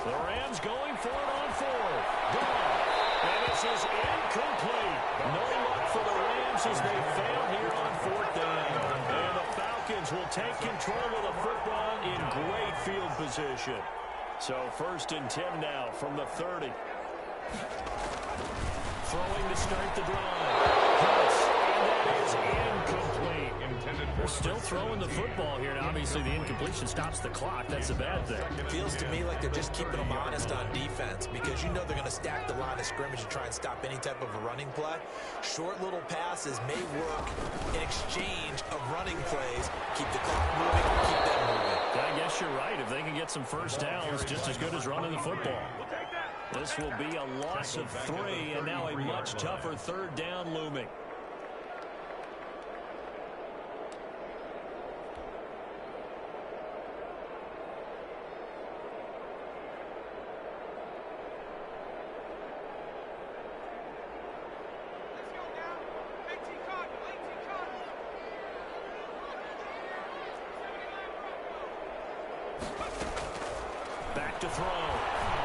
The Rams going for it on 4th. Gone. And this is incomplete. No luck for the Rams as they fail here on 4th down. And the Falcons will take control of the football in great field position. So 1st and 10 now from the 30. Throwing to start the drive. Pass. And that is incomplete. They're still throwing the football here. And obviously, the incompletion stops the clock. That's a bad thing. It feels to me like they're just keeping them honest on defense because you know they're going to stack the line of scrimmage and try and stop any type of a running play. Short little passes may work in exchange of running plays. Keep the clock moving, keep them moving. I guess you're right. If they can get some first downs, just as good as running the football. This will be a loss of 3, and now a much tougher 3rd down looming. Back to throw.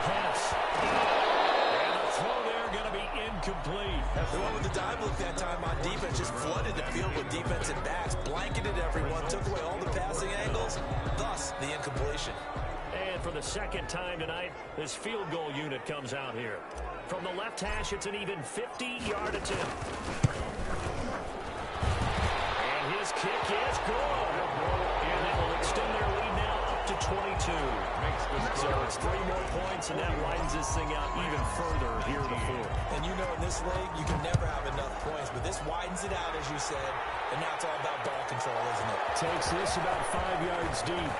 Pass. And the throw there going to be incomplete. The one with the dive look that time on defense just flooded the field with defensive backs, blanketed everyone, took away all the passing angles, thus the incompletion. And for the 2nd time tonight, this field goal unit comes out here. From the left hash, it's an even 50-yard attempt. And his kick is good. And that will extend their lead now up to 22. So it's 3 more points, and that widens this thing out even further here in the 4th. And you know in this league, you can never have enough points, but this widens it out, as you said, and now it's all about ball control, isn't it? Takes this about 5 yards deep.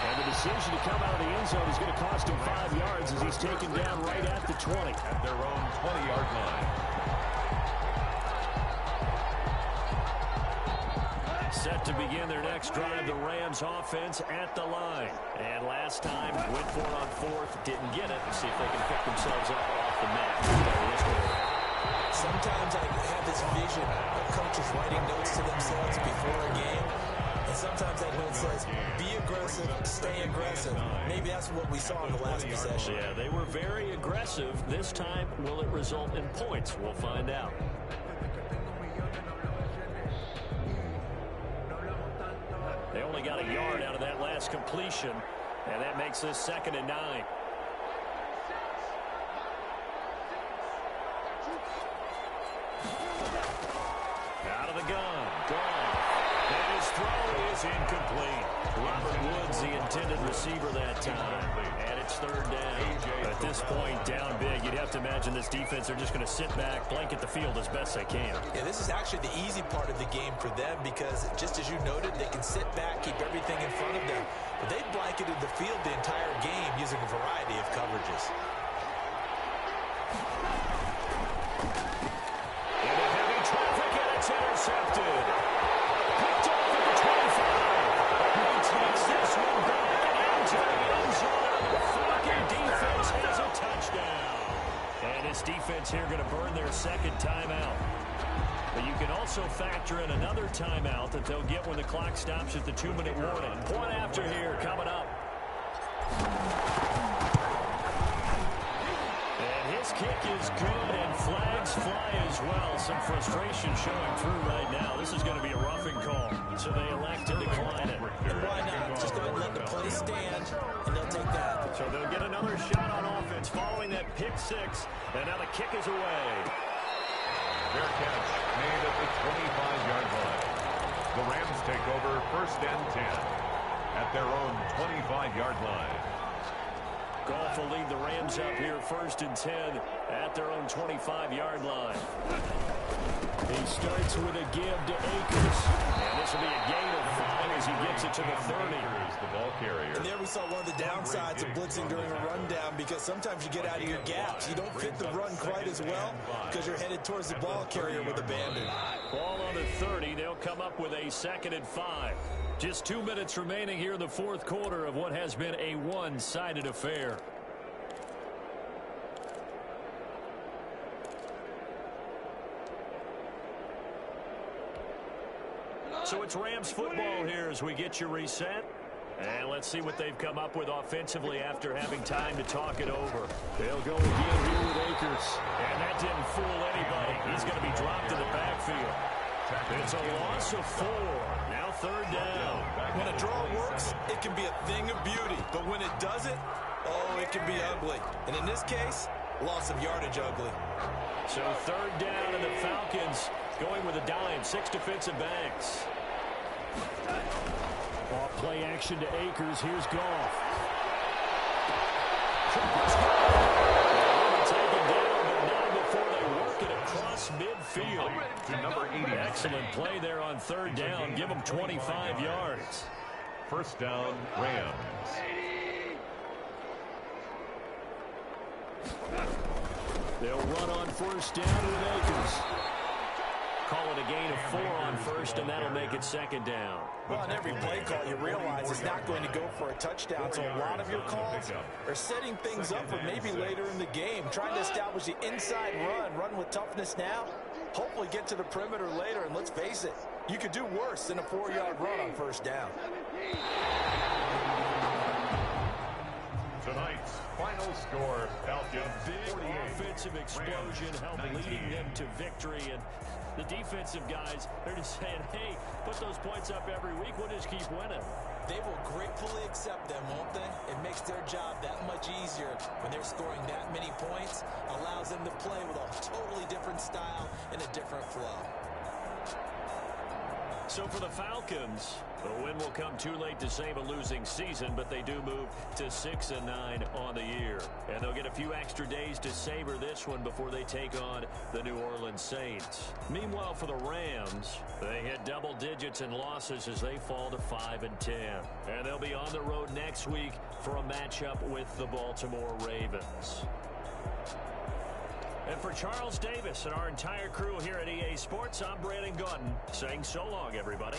And the decision to come out of the end zone is going to cost him 5 yards as he's taken down right at the 20. At their own 20-yard line. Set to begin their next drive, the Rams offense at the line. And last time, went for it on 4th, didn't get it. Let's see if they can pick themselves up off the mat. Sometimes I have this vision of coaches writing notes to themselves before a game. And sometimes that note says, be aggressive, stay aggressive. Maybe that's what we saw in the last possession. Yeah, they were very aggressive. This time, will it result in points? We'll find out. They only got a yard out of that last completion, and that makes this 2nd and 9. Out of the gun. Gone. And his throw is is incomplete. Robert Woods, the intended receiver that time. And it's third down. At this point, down big, you'd have to imagine this defense are just going to sit back, blanket the field as best they can. Yeah, this is actually the easy part of the game for them because, just as you noted, they can sit back, keep everything in front of them. But they blanketed the field the entire game using a variety of coverages. Into heavy traffic, and it's intercepted. Picked off at the 25. He takes this one back into the end zone. The Falcon defense has a touchdown. And this defense here going to burn their second timeout. But you can also factor in another timeout that they'll get when the clock stops at the 2-minute warning. Point after here coming up. And his kick is good, and flags fly as well. Some frustration showing through right now. This is going to be a roughing call, so they elect to decline it. And why not? Just go ahead and let the play stand, and they'll take that. So they'll get another shot on offense following that pick six, and now the kick is away. Fair catch made at the 25-yard line. The Rams take over 1st and 10 at their own 25-yard line. Goff will lead the Rams up here 1st and 10 at their own 25-yard line. He starts with a give to Akers. And this will be a gain of 5 as he gets it to the 30. The ball carrier. And there we saw one of the downsides of blitzing during a rundown because sometimes you get out of your gaps. You don't fit the run quite as well because you're headed towards the ball carrier with abandon. Ball on the 30. They'll come up with a 2nd and 5. Just 2 minutes remaining here in the 4th quarter of what has been a one-sided affair. So it's Rams football here as we get you reset. And let's see what they've come up with offensively after having time to talk it over. They'll go again here with Akers. And that didn't fool anybody. He's going to be dropped in the backfield. It's a loss of 4. Now 3rd down. When a draw works, it can be a thing of beauty. But when it doesn't, oh, it can be ugly. And in this case, loss of yardage ugly. So 3rd down, and the Falcons going with a dime. 6 defensive backs. Off play action to Akers. Here's Goff. Taken down, but not before they work it across midfield. To number 80. Excellent play there on 3rd down. Give them 25 yards. 1st down, Rams. They'll run on 1st down with Akers. Call it a gain of 4 on 1st, and that'll make it 2nd down. Well, on every play call, you realize it's not going to go for a touchdown. So a lot of your calls are setting things up for maybe later in the game, trying to establish the inside run with toughness now, hopefully get to the perimeter later. And let's face it, you could do worse than a 4-yard run on 1st down. Tonight's final score, Falcons Big 48. offensive explosion helped leading them to victory. And the defensive guys, they're just saying, hey, put those points up every week. We'll just keep winning. They will gratefully accept them, won't they? It makes their job that much easier when they're scoring that many points. Allows them to play with a totally different style and a different flow. So for the Falcons, the win will come too late to save a losing season, but they do move to 6-9 on the year. And they'll get a few extra days to savor this one before they take on the New Orleans Saints. Meanwhile, for the Rams, they hit double digits in losses as they fall to 5-10. And they'll be on the road next week for a matchup with the Baltimore Ravens. And for Charles Davis and our entire crew here at EA Sports, I'm Brandon Gautin saying so long, everybody.